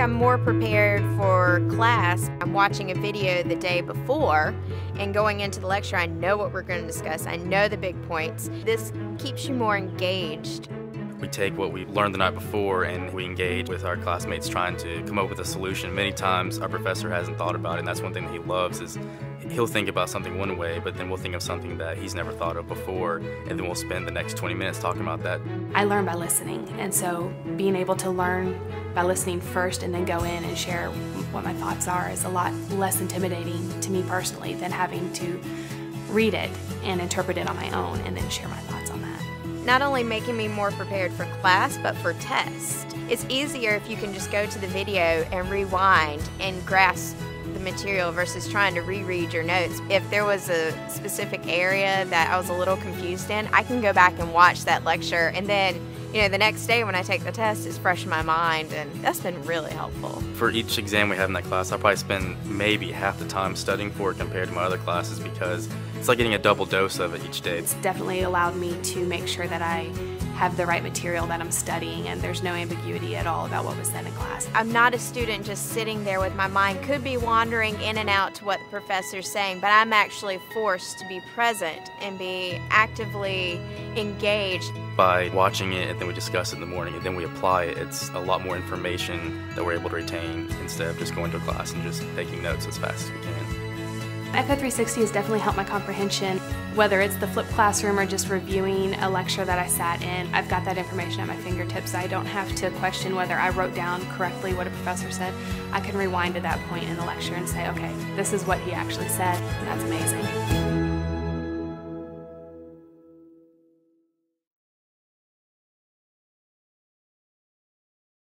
I'm more prepared for class. I'm watching a video the day before and going into the lecture, I know what we're going to discuss. I know the big points. This keeps you more engaged. We take what we learned the night before and we engage with our classmates trying to come up with a solution. Many times our professor hasn't thought about it, and that's one thing that he loves is he'll think about something one way, but then we'll think of something that he's never thought of before, and then we'll spend the next 20 minutes talking about that. I learn by listening, and so being able to learn by listening first and then go in and share what my thoughts are is a lot less intimidating to me personally than having to read it and interpret it on my own and then share my thoughts on that. Not only making me more prepared for class, but for test. It's easier if you can just go to the video and rewind and grasp the material versus trying to reread your notes. If there was a specific area that I was a little confused in, I can go back and watch that lecture, and then the next day when I take the test, it's fresh in my mind, and that's been really helpful. For each exam we have in that class, I probably spend maybe half the time studying for it compared to my other classes because it's like getting a double dose of it each day. It's definitely allowed me to make sure that I have the right material that I'm studying and there's no ambiguity at all about what was said in class. I'm not a student just sitting there with my mind, could be wandering in and out to what the professor's saying, but I'm actually forced to be present and be actively engaged. By watching it and then we discuss it in the morning and then we apply it, it's a lot more information that we're able to retain instead of just going to a class and just taking notes as fast as we can. Echo 360 has definitely helped my comprehension. Whether it's the flipped classroom or just reviewing a lecture that I sat in, I've got that information at my fingertips. I don't have to question whether I wrote down correctly what a professor said. I can rewind to that point in the lecture and say, okay, this is what he actually said, and that's amazing.